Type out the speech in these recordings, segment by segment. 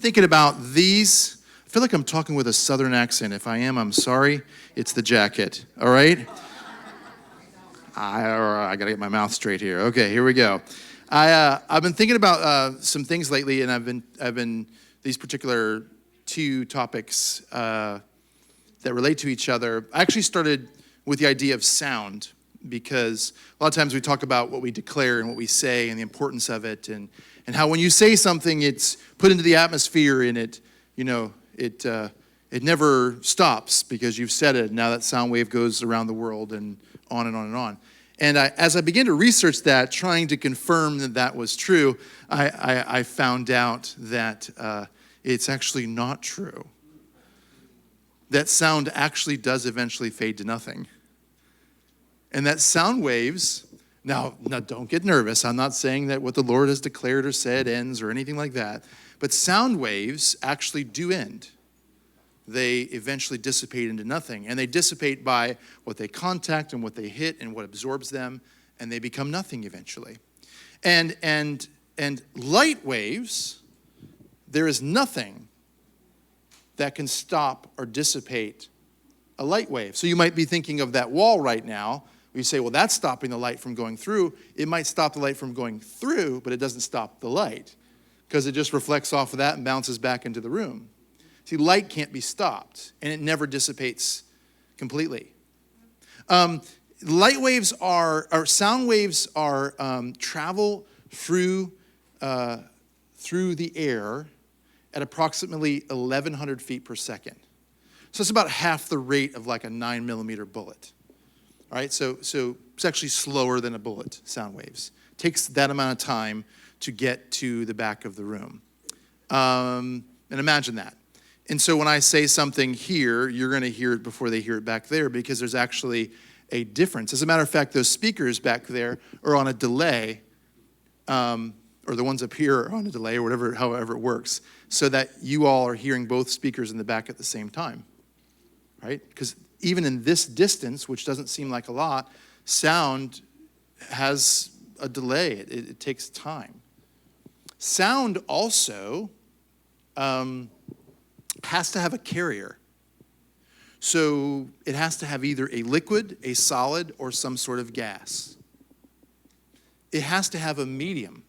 thinking about these. I feel like I'm talking with a southern accent. If I am, I'm sorry. It's the jacket, all right? I got to get my mouth straight here. Okay, here we go. I've been thinking about some things lately, and I've been these particular two topics that relate to each other. I actually started with the idea of sound, because a lot of times we talk about what we declare and what we say and the importance of it, and how when you say something, it's put into the atmosphere, and it never stops because you've said it. Now that sound wave goes around the world and on and on and on. And as I began to research that, trying to confirm that that was true, I found out that it's actually not true. That sound actually does eventually fade to nothing. And that sound waves, now don't get nervous. I'm not saying that what the Lord has declared or said ends or anything like that. But sound waves actually do end. They eventually dissipate into nothing. And they dissipate by what they contact and what they hit and what absorbs them, and they become nothing eventually. And light waves, there is nothing that can stop or dissipate a light wave. So you might be thinking of that wall right now. You say, well, that's stopping the light from going through. It might stop the light from going through, but it doesn't stop the light because it just reflects off of that and bounces back into the room. See, light can't be stopped, and it never dissipates completely. Light waves or sound waves are travel through the air at approximately 1,100 feet per second. So it's about half the rate of like a 9mm bullet. All right, so it's actually slower than a bullet, sound waves. It takes that amount of time to get to the back of the room. And imagine that. And so when I say something here, you're going to hear it before they hear it back there, because there's actually a difference. As a matter of fact, those speakers back there are on a delay, or the ones up here are on a delay, or whatever, however it works, so that you all are hearing both speakers in the back at the same time, right? Because even in this distance, which doesn't seem like a lot, sound has a delay. It takes time. Sound also has to have a carrier. So it has to have either a liquid, a solid, or some sort of gas. It has to have a medium.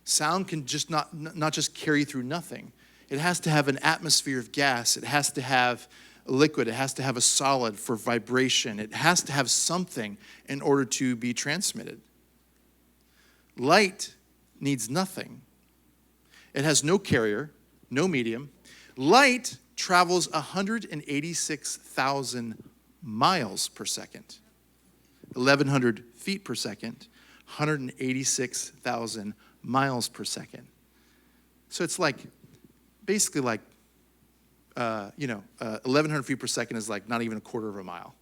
Sound can just not just carry through nothing. It has to have an atmosphere of gas. It has to have a liquid. It has to have a solid for vibration. It has to have something in order to be transmitted. Light needs nothing. It has no carrier, no medium. Light travels 186,000 miles per second. 1,100 feet per second, 186,000 miles per second. So it's like, basically like, 1,100 feet per second is like not even a quarter of a mile.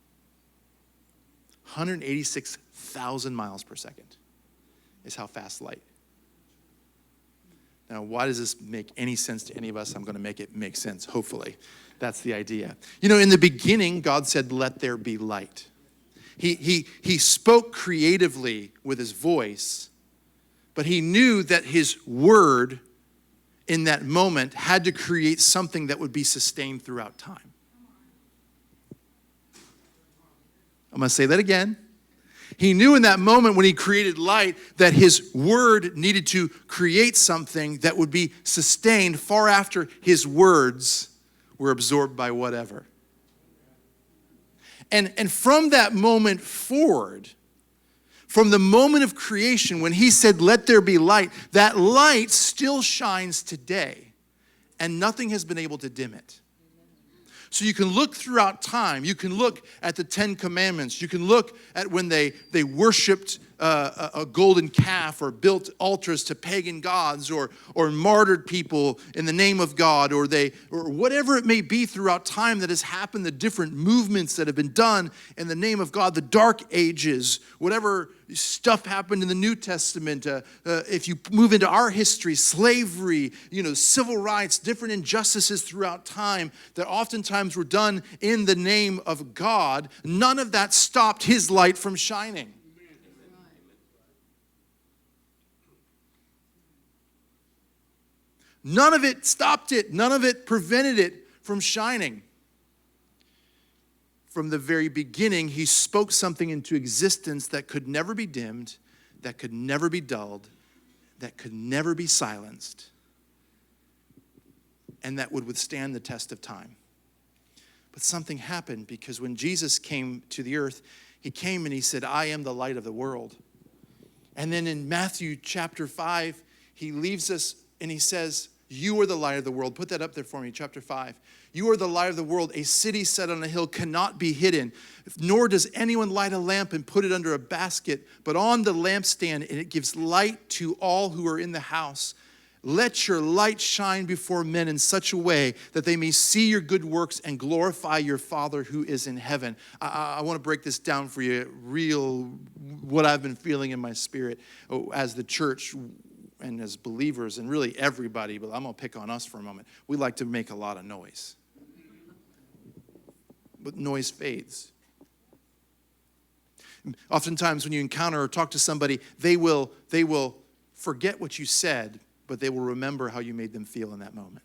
186,000 miles per second is how fast light. Now, why does this make any sense to any of us? I'm going to make it make sense, hopefully. That's the idea. In the beginning, God said, let there be light. He spoke creatively with his voice, but he knew that his word in that moment had to create something that would be sustained throughout time. I'm going to say that again. He knew in that moment when he created light that his word needed to create something that would be sustained far after his words were absorbed by whatever. And from that moment forward, from the moment of creation when he said, let there be light, that light still shines today, and nothing has been able to dim it. So you can look throughout time. You can look at the 10 Commandments. You can look at when they worshiped a golden calf or built altars to pagan gods or martyred people in the name of God or whatever it may be throughout time that has happened, the different movements that have been done in the name of God, the dark ages, whatever stuff happened in the New Testament. If you move into our history, slavery, civil rights, different injustices throughout time that oftentimes were done in the name of God, none of that stopped his light from shining. None of it stopped it. None of it prevented it from shining. From the very beginning, he spoke something into existence that could never be dimmed, that could never be dulled, that could never be silenced, and that would withstand the test of time. But something happened, because when Jesus came to the earth, he came and he said, I am the light of the world. And then in Matthew chapter 5, he leaves us and he says, you are the light of the world. Put that up there for me, chapter 5. You are the light of the world. A city set on a hill cannot be hidden, nor does anyone light a lamp and put it under a basket, but on the lampstand, and it gives light to all who are in the house. Let your light shine before men in such a way that they may see your good works and glorify your Father who is in heaven. I want to break this down for you, what I've been feeling in my spirit as the church and as believers, and really everybody, but I'm going to pick on us for a moment. We like to make a lot of noise. But noise fades. Oftentimes when you encounter or talk to somebody, they will forget what you said, but they will remember how you made them feel in that moment.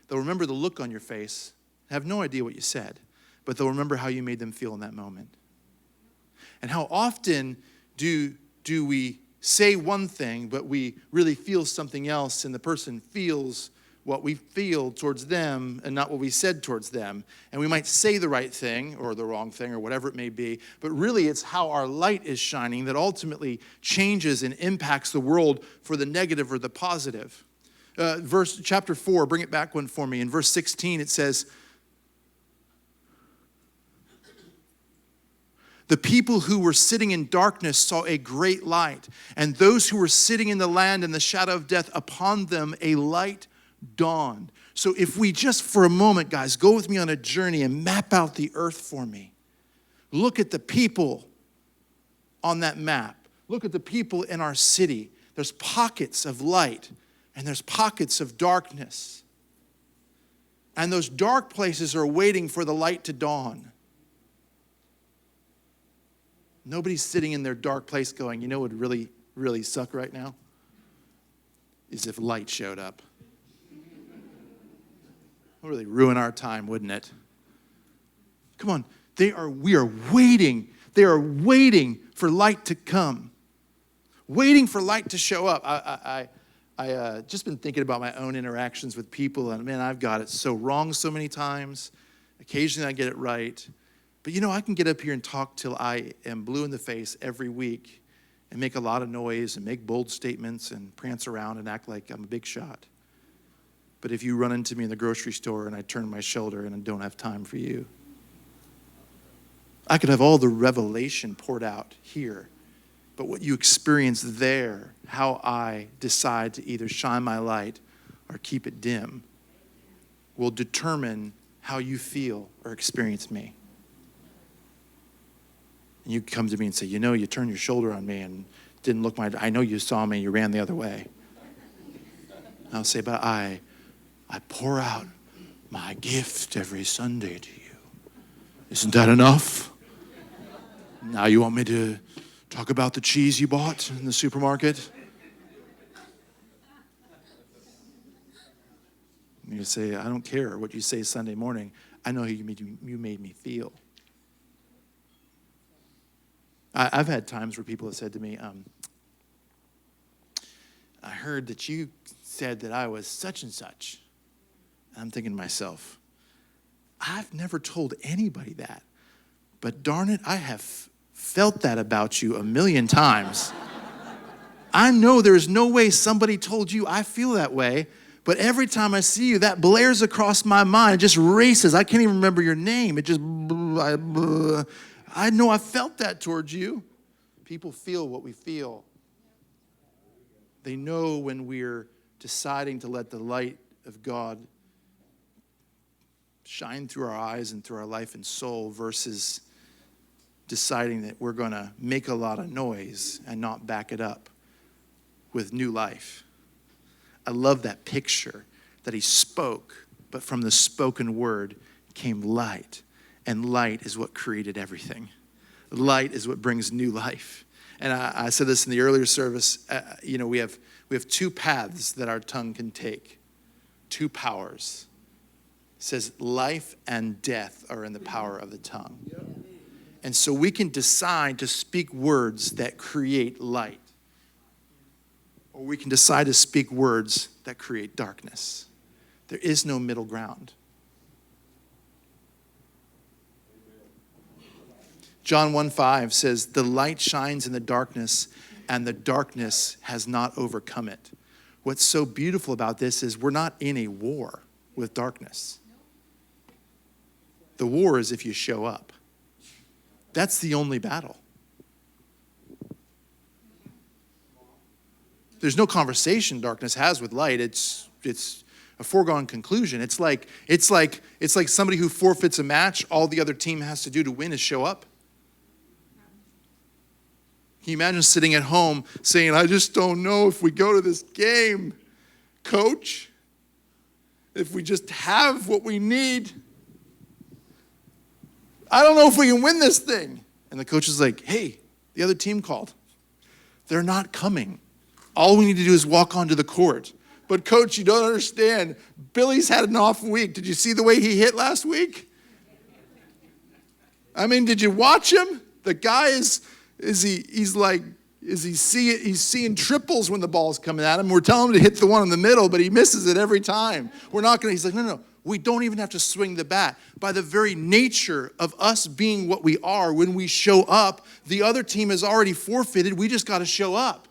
They'll remember the look on your face, have no idea what you said, but they'll remember how you made them feel in that moment. And how often do we say one thing, but we really feel something else, and the person feels what we feel towards them and not what we said towards them. And we might say the right thing or the wrong thing or whatever it may be, but really it's how our light is shining that ultimately changes and impacts the world for the negative or the positive. Chapter 4, bring it back one for me. In verse 16 it says, the people who were sitting in darkness saw a great light, and those who were sitting in the land in the shadow of death, upon them a light dawned. So if we just for a moment, guys, go with me on a journey and map out the earth for me. Look at the people on that map. Look at the people in our city. There's pockets of light and there's pockets of darkness. And those dark places are waiting for the light to dawn. Nobody's sitting in their dark place going, you know what would really, really suck right now? Is if light showed up. It would really ruin our time, wouldn't it? Come on, we are waiting. They are waiting for light to come. Waiting for light to show up. I just been thinking about my own interactions with people, and man, I've got it so wrong so many times. Occasionally I get it right. But you know, I can get up here and talk till I am blue in the face every week and make a lot of noise and make bold statements and prance around and act like I'm a big shot. But if you run into me in the grocery store and I turn my shoulder and I don't have time for you, I could have all the revelation poured out here. But what you experience there, how I decide to either shine my light or keep it dim, will determine how you feel or experience me. And you come to me and say, you know, you turned your shoulder on me and didn't look I know you saw me, you ran the other way. I'll say, but I pour out my gift every Sunday to you. Isn't that enough? Now you want me to talk about the cheese you bought in the supermarket? You say, I don't care what you say Sunday morning. I know how you made me feel. I've had times where people have said to me, I heard that you said that I was such and such. And I'm thinking to myself, I've never told anybody that. But darn it, I have felt that about you a million times. I know there's no way somebody told you I feel that way, but every time I see you, that blares across my mind. It just races. I can't even remember your name. It just, I know I felt that towards you. People feel what we feel. They know when we're deciding to let the light of God shine through our eyes and through our life and soul versus deciding that we're going to make a lot of noise and not back it up with new life. I love that picture that he spoke, but from the spoken word came light. And light is what created everything. Light is what brings new life. And I said this in the earlier service. We We have two paths that our tongue can take, two powers. It says life and death are in the power of the tongue. And so we can decide to speak words that create light. Or we can decide to speak words that create darkness. There is no middle ground. John 1:5 says, the light shines in the darkness, and the darkness has not overcome it. What's so beautiful about this is we're not in a war with darkness. The war is if you show up. That's the only battle. There's no conversation darkness has with light. It's a foregone conclusion. It's like somebody who forfeits a match. All the other team has to do to win is show up. Can you imagine sitting at home saying, I just don't know if we go to this game, coach. If we just have what we need, I don't know if we can win this thing. And the coach is like, hey, the other team called. They're not coming. All we need to do is walk onto the court. But coach, you don't understand. Billy's had an off week. Did you see the way he hit last week? I mean, did you watch him? The guy he's seeing triples when the ball's coming at him. We're telling him to hit the one in the middle, but he misses it every time. He's like, no. We don't even have to swing the bat. By the very nature of us being what we are, when we show up, the other team has already forfeited. We just got to show up.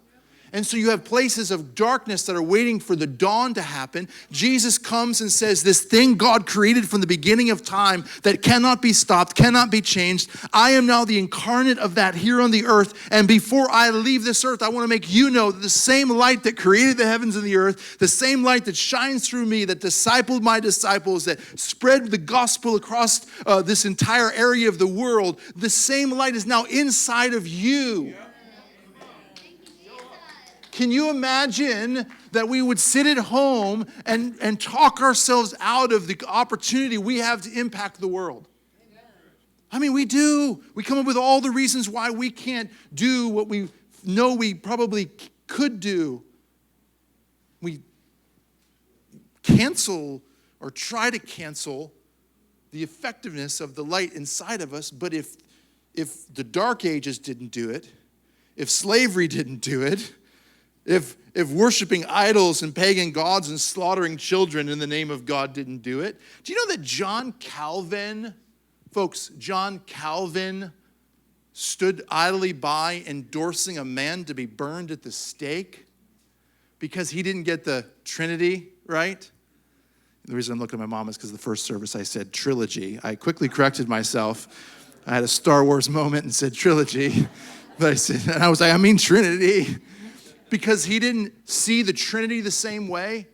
And so you have places of darkness that are waiting for the dawn to happen. Jesus comes and says, this thing God created from the beginning of time that cannot be stopped, cannot be changed. I am now the incarnate of that here on the earth. And before I leave this earth, I want to make you know that the same light that created the heavens and the earth, the same light that shines through me, that discipled my disciples, that spread the gospel across this entire area of the world, the same light is now inside of you. Can you imagine that we would sit at home and talk ourselves out of the opportunity we have to impact the world? I mean, we do. We come up with all the reasons why we can't do what we know we probably could do. We cancel or try to cancel the effectiveness of the light inside of us. But if the Dark Ages didn't do it, if slavery didn't do it, if worshiping idols and pagan gods and slaughtering children in the name of God didn't do it. Do you know that John Calvin stood idly by endorsing a man to be burned at the stake because he didn't get the Trinity right? The reason I'm looking at my mom is because the first service I said trilogy. I quickly corrected myself. I had a Star Wars moment and said trilogy. But I was like, I mean Trinity. Because he didn't see the Trinity the same way.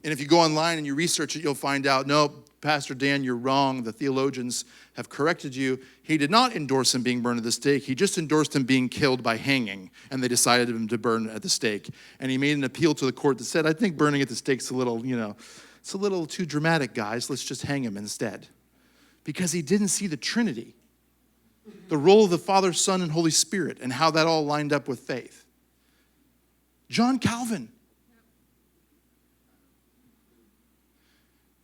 And if you go online and you research it, you'll find out, no, Pastor Dan, you're wrong. The theologians have corrected you. He did not endorse him being burned at the stake. He just endorsed him being killed by hanging. And they decided him to burn at the stake. And he made an appeal to the court that said, I think burning at the stake's a little, it's a little too dramatic, guys. Let's just hang him instead. Because he didn't see the Trinity. The role of the Father, Son, and Holy Spirit, and how that all lined up with faith. John Calvin.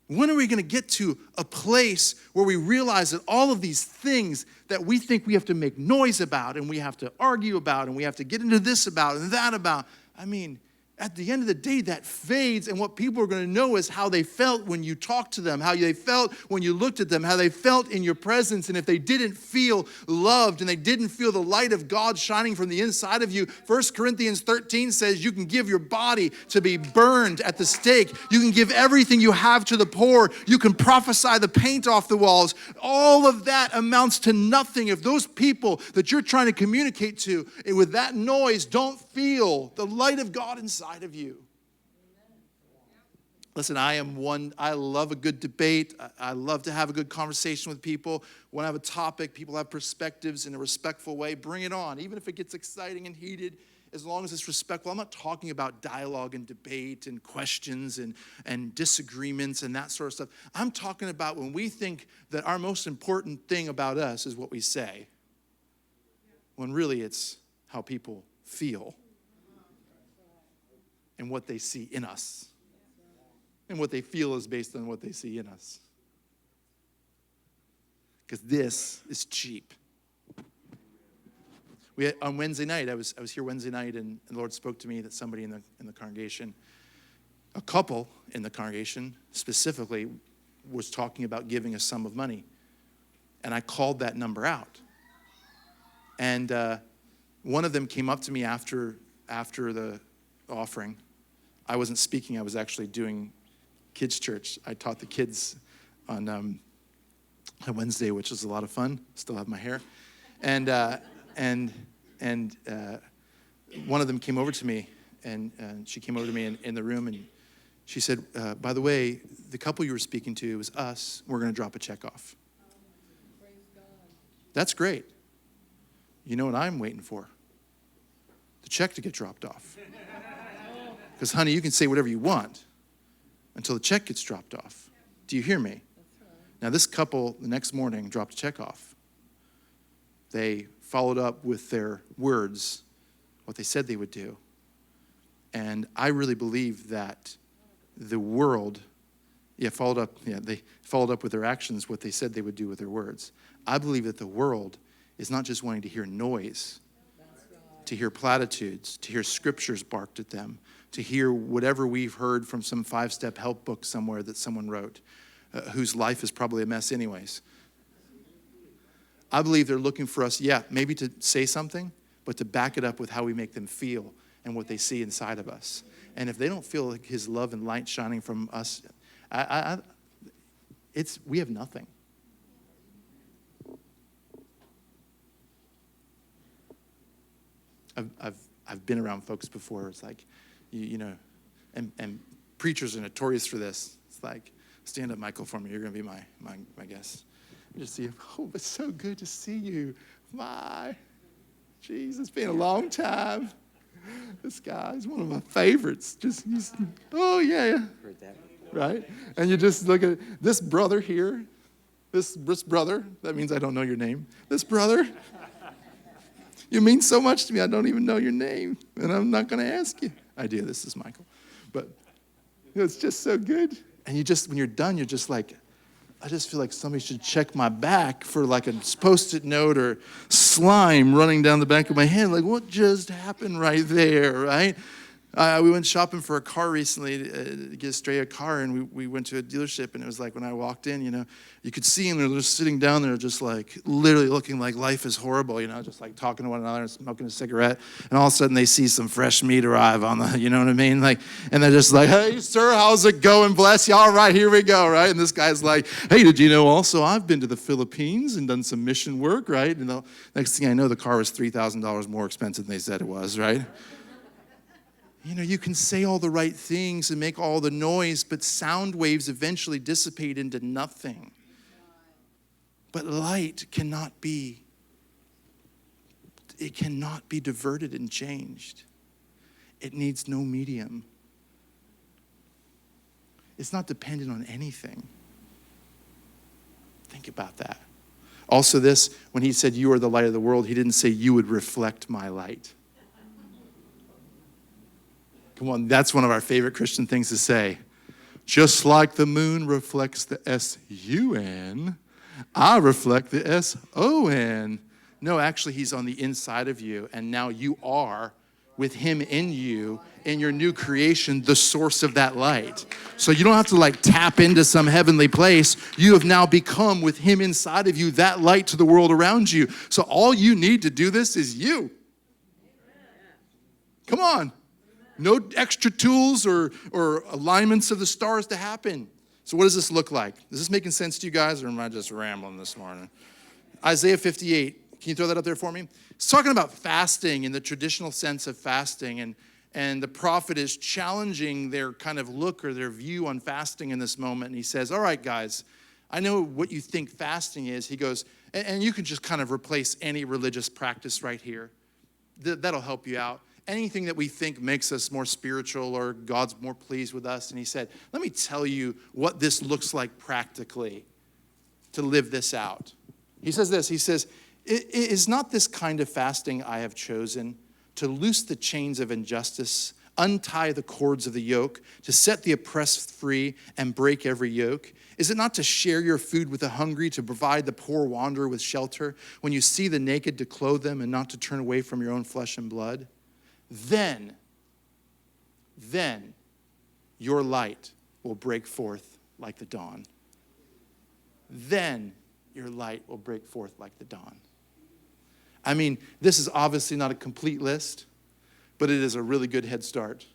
When are we going to get to a place where we realize that all of these things that we think we have to make noise about and we have to argue about and we have to get into this about and that about, I mean, at the end of the day, that fades, and what people are going to know is how they felt when you talked to them, how they felt when you looked at them, how they felt in your presence, and if they didn't feel loved and they didn't feel the light of God shining from the inside of you. 1 Corinthians 13 says you can give your body to be burned at the stake. You can give everything you have to the poor. You can prophesy the paint off the walls. All of that amounts to nothing if those people that you're trying to communicate to with that noise don't feel the light of God inside of you. Listen, I love a good debate. I love to have a good conversation with people. When I have a topic, people have perspectives in a respectful way, bring it on. Even if it gets exciting and heated, as long as it's respectful. I'm not talking about dialogue and debate and questions and disagreements and that sort of stuff. I'm talking about when we think that our most important thing about us is what we say, when really it's how people feel. and what they see in us. And what they feel is based on what they see in us. Because this is cheap. On Wednesday night, I was here Wednesday night, and the Lord spoke to me that somebody in the congregation, a couple in the congregation specifically, was talking about giving a sum of money. And I called that number out. And one of them came up to me after the offering. I wasn't speaking. I was actually doing kids' church. I taught the kids on Wednesday, which was a lot of fun. Still have my hair. And one of them came over to me, and she came over to me in the room, and she said, by the way, the couple you were speaking to was us. We're going to drop a check off. Praise God. That's great. You know what I'm waiting for? The check to get dropped off. Because, honey, you can say whatever you want until the check gets dropped off. Do you hear me? That's right. Now, this couple, the next morning, dropped a check off. They followed up with their words, what they said they would do. And I really believe that the world, they followed up with their actions, what they said they would do with their words. I believe that the world is not just wanting to hear noise, to hear platitudes, to hear scriptures barked at them, to hear whatever we've heard from some 5-step help book somewhere that someone wrote, whose life is probably a mess anyways. I believe they're looking for us, maybe to say something, but to back it up with how we make them feel and what they see inside of us. And if they don't feel like his love and light shining from us, we have nothing. I've been around folks before. It's like, you know, and preachers are notorious for this. It's like, stand up, Michael, for me. You're going to be my guest. Just see, oh, it's so good to see you. Jeez, it's been a long time. This guy is one of my favorites. Oh, yeah. Heard that. Right? And you just look at this brother here. This brother, that means I don't know your name. This brother, you mean so much to me, I don't even know your name. And I'm not going to ask you. I do, this is Michael. But it's just so good. And when you're done, you're just like, I just feel like somebody should check my back for like a post-it note or slime running down the back of my head. Like, what just happened right there, right? We went shopping for a car recently to get straight a car, and we went to a dealership, and it was like when I walked in, you know, you could see them, they're just sitting down there just like literally looking like life is horrible, you know, just like talking to one another and smoking a cigarette, and all of a sudden they see some fresh meat arrive on the, you know what I mean? Like, and they're just like, hey, sir, how's it going? Bless you. All right, here we go, right? And this guy's like, hey, did you know also I've been to the Philippines and done some mission work, right? And the next thing I know, the car was $3,000 more expensive than they said it was, right? You know, you can say all the right things and make all the noise, but sound waves eventually dissipate into nothing. But light cannot be diverted and changed. It needs no medium. It's not dependent on anything. Think about that. Also this, when he said you are the light of the world, he didn't say you would reflect my light. Come on, that's one of our favorite Christian things to say. Just like the moon reflects the S-U-N, I reflect the S-O-N. No, actually, he's on the inside of you, and now you are, with him in you, in your new creation, the source of that light. So you don't have to like tap into some heavenly place. You have now become, with him inside of you, that light to the world around you. So all you need to do this is you. Come on. No extra tools or alignments of the stars to happen. So what does this look like? Is this making sense to you guys, or am I just rambling this morning? Isaiah 58. Can you throw that up there for me? It's talking about fasting in the traditional sense of fasting, and the prophet is challenging their kind of look or their view on fasting in this moment. And he says, all right, guys, I know what you think fasting is. He goes, and you can just kind of replace any religious practice right here. That'll help you out. Anything that we think makes us more spiritual or God's more pleased with us. And he said, let me tell you what this looks like practically to live this out. He says this, he says, is not this kind of fasting I have chosen to loose the chains of injustice, untie the cords of the yoke, to set the oppressed free and break every yoke? Is it not to share your food with the hungry, to provide the poor wanderer with shelter, when you see the naked to clothe them and not to turn away from your own flesh and blood? Then your light will break forth like the dawn. Then your light will break forth like the dawn. I mean, this is obviously not a complete list, but it is a really good head start.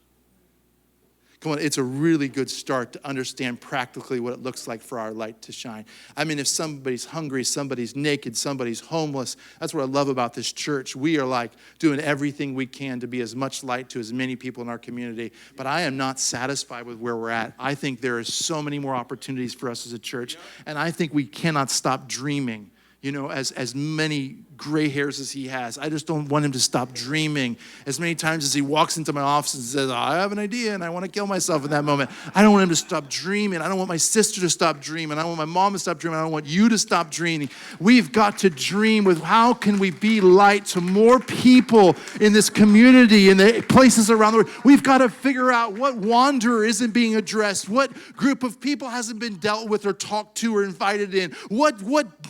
Come on, it's a really good start to understand practically what it looks like for our light to shine. I mean, if somebody's hungry, somebody's naked, somebody's homeless, that's what I love about this church. We are like doing everything we can to be as much light to as many people in our community. But I am not satisfied with where we're at. I think there is so many more opportunities for us as a church. And I think we cannot stop dreaming. You know, as many gray hairs as he has. I just don't want him to stop dreaming. As many times as he walks into my office and says, I have an idea and I want to kill myself in that moment. I don't want him to stop dreaming. I don't want my sister to stop dreaming. I don't want my mom to stop dreaming. I don't want you to stop dreaming. We've got to dream with how can we be light to more people in this community, in the places around the world. We've got to figure out what wanderer isn't being addressed, what group of people hasn't been dealt with or talked to or invited in, what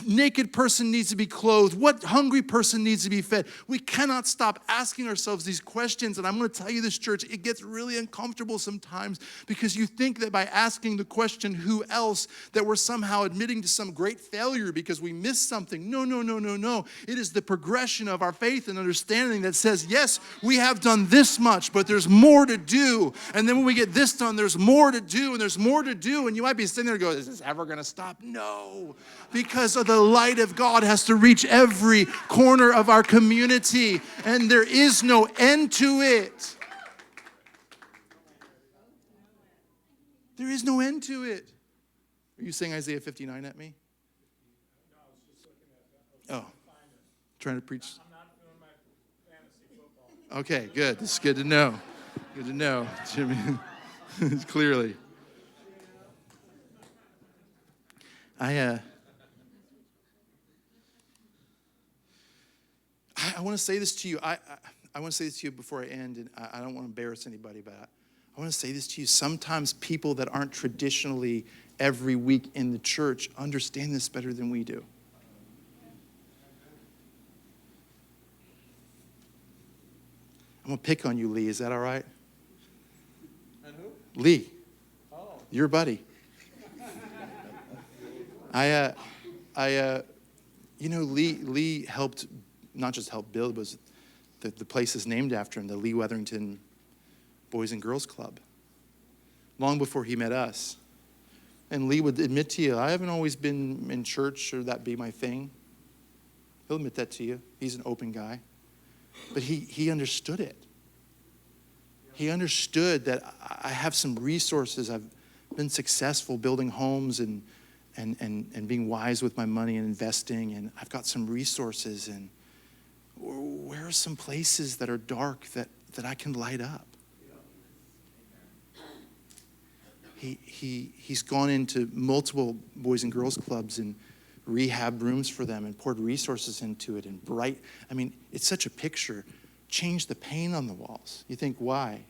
naked person needs to be clothed, what hungry person needs to be fed. We cannot stop asking ourselves these questions. And I'm going to tell you this, church, it gets really uncomfortable sometimes because you think that by asking the question, who else, that we're somehow admitting to some great failure because we missed something. No. It is the progression of our faith and understanding that says, yes, we have done this much, but there's more to do. And then when we get this done, there's more to do, and there's more to do. And you might be sitting there and go, is this ever going to stop? No, because of the light of God has to reach every corner of our community, and there is no end to it. There is no end to it. Are you saying Isaiah 59 at me? Oh, trying to preach. Okay, good. This is good to know. Good to know, Jimmy. Clearly. I want to say this to you. I want to say this to you before I end, and I don't want to embarrass anybody, but I want to say this to you. Sometimes people that aren't traditionally every week in the church understand this better than we do. I'm going to pick on you, Lee. Is that all right? And who? Lee. Oh. Your buddy. Lee helped, not just help build, but the place is named after him, the Lee Wetherington Boys and Girls Club, long before he met us. And Lee would admit to you, I haven't always been in church or that be my thing. He'll admit that to you. He's an open guy. But he understood it. He understood that I have some resources. I've been successful building homes and being wise with my money and investing, and I've got some resources, and where are some places that are dark that I can light up? He's gone into multiple boys and girls clubs and rehab rooms for them and poured resources into it, and it's such a picture. Change the paint on the walls. You think, why?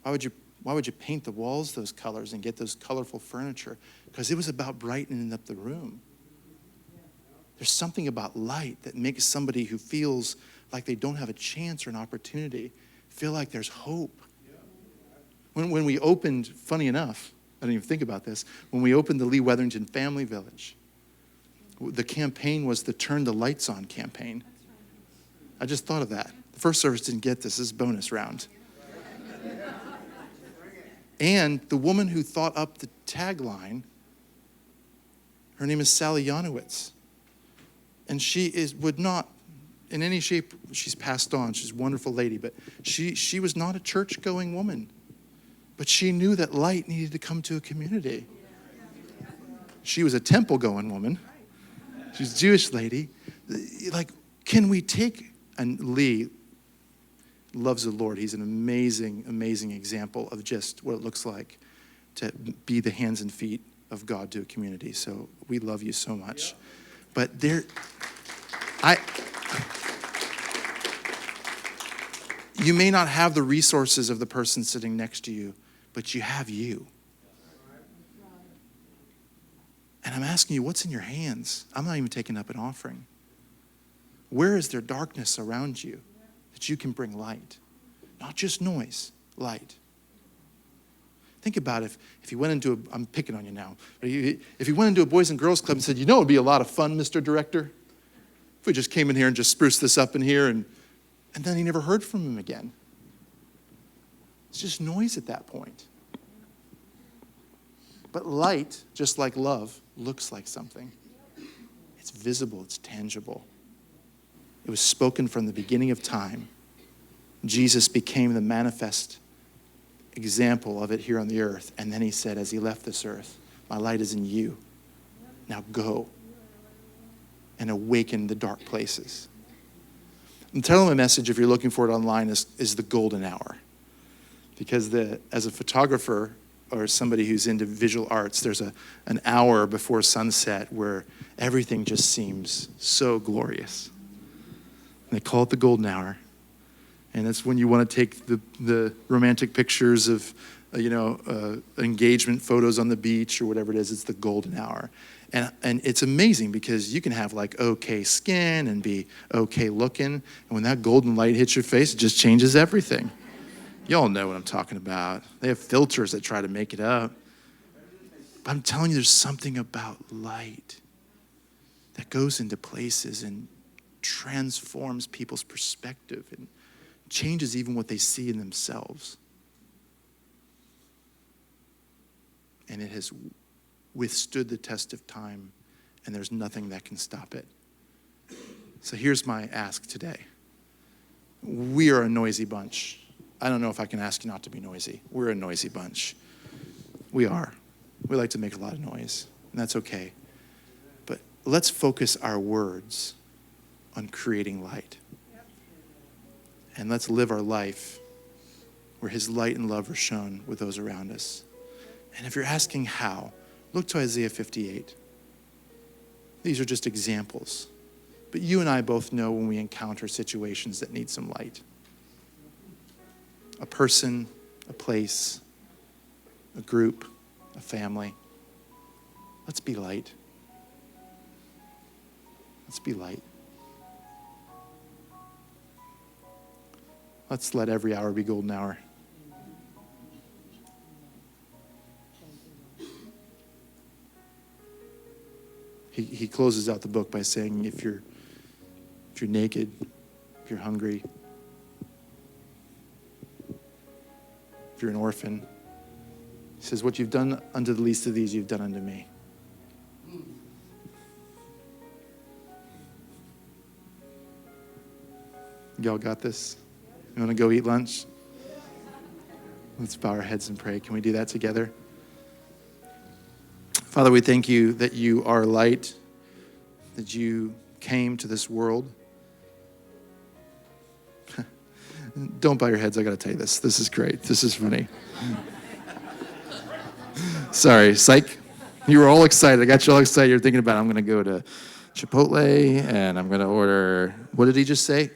Why would you paint the walls those colors and get those colorful furniture? Because it was about brightening up the room. There's something about light that makes somebody who feels like they don't have a chance or an opportunity feel like there's hope. When we opened, funny enough, I didn't even think about this, when we opened the Lee Wetherington Family Village, the campaign was the Turn the Lights On campaign. I just thought of that. The first service didn't get this. This is bonus round. And the woman who thought up the tagline, her name is Sally Janowitz. And would not, in any shape, she's passed on. She's a wonderful lady, but she was not a church-going woman. But she knew that light needed to come to a community. She was a temple-going woman. She's a Jewish lady. Like, can we take, and Lee loves the Lord. He's an amazing, amazing example of just what it looks like to be the hands and feet of God to a community. So we love you so much. But You may not have the resources of the person sitting next to you, but you have you. And I'm asking you, what's in your hands? I'm not even taking up an offering. Where is there darkness around you that you can bring light? Not just noise, light. Think about if you went into I'm picking on you now, but if you went into a Boys and Girls Club and said, it would be a lot of fun, Mr. Director, if we just came in here and just spruced this up in here, and then he never heard from him again. It's just noise at that point. But light, just like love, looks like something. It's visible, it's tangible. It was spoken from the beginning of time. Jesus became the manifest example of it here on the earth. And then he said, as he left this earth, my light is in you. Now go and awaken the dark places. The title of my message, if you're looking for it online, is the golden hour. Because as a photographer or somebody who's into visual arts, there's an hour before sunset where everything just seems so glorious. And they call it the golden hour. And it's when you want to take the romantic pictures of, engagement photos on the beach or whatever it is. It's the golden hour. And it's amazing because you can have like okay skin and be okay looking. And when that golden light hits your face, it just changes everything. Y'all know what I'm talking about. They have filters that try to make it up. But I'm telling you, there's something about light that goes into places and transforms people's perspective and changes even what they see in themselves. And it has withstood the test of time, and there's nothing that can stop it. So here's my ask today. We are a noisy bunch. I don't know if I can ask you not to be noisy. We're a noisy bunch. We are. We like to make a lot of noise, and that's okay. But let's focus our words on creating light. And let's live our life where his light and love are shown with those around us. And if you're asking how, look to Isaiah 58. These are just examples. But you and I both know when we encounter situations that need some light. A person, a place, a group, a family. Let's be light. Let's be light. Let's let every hour be golden hour. He closes out the book by saying, if you're naked, if you're hungry, if you're an orphan, he says, what you've done unto the least of these, you've done unto me. Y'all got this? You want to go eat lunch? Let's bow our heads and pray. Can we do that together? Father, we thank you that you are light, that you came to this world. Don't bow your heads. I got to tell you this. This is great. This is funny. Sorry, psych. You were all excited. I got you all excited. You're thinking about, I'm going to go to Chipotle and I'm going to order, what did he just say?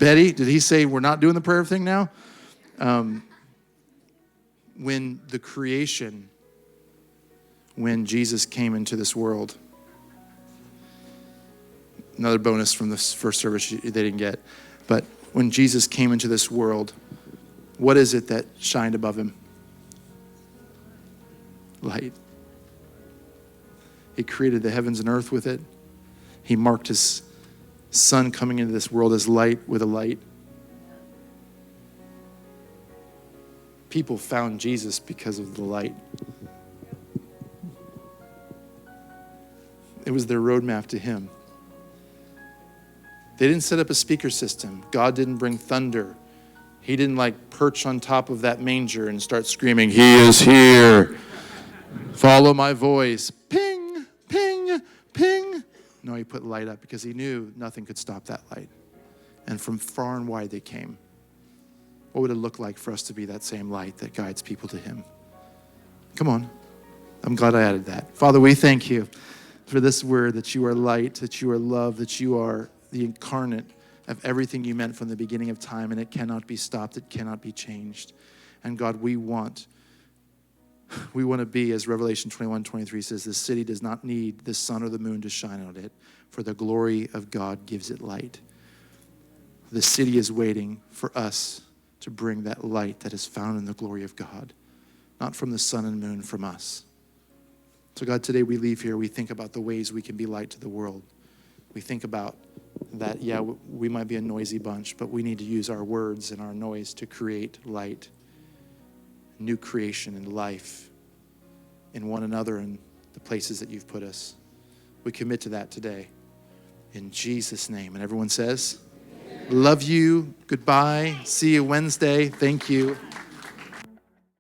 Betty, did he say we're not doing the prayer thing now? When Jesus came into this world, another bonus from this first service they didn't get, but when Jesus came into this world, what is it that shined above him? Light. He created the heavens and earth with it. He marked his son coming into this world as light with a light. People found Jesus because of the light. It was their roadmap to him. They didn't set up a speaker system. God didn't bring thunder. He didn't perch on top of that manger and start screaming, "He is here. Follow my voice." Ping, ping, ping. No, he put light up because he knew nothing could stop that light. And from far and wide they came. What would it look like for us to be that same light that guides people to him? Come on. I'm glad I added that. Father, we thank you for this word, that you are light, that you are love, that you are the incarnate of everything you meant from the beginning of time, and it cannot be stopped, it cannot be changed. And God, we want to be, as Revelation 21:23 says, the city does not need the sun or the moon to shine on it, for the glory of God gives it light. The city is waiting for us to bring that light that is found in the glory of God, not from the sun and moon, from us. So God, today we leave here, we think about the ways we can be light to the world. We think about that, yeah, we might be a noisy bunch, but we need to use our words and our noise to create light, new creation and life in one another and the places that you've put us. We commit to that today. In Jesus' name. And everyone says, love you. Goodbye. See you Wednesday. Thank you.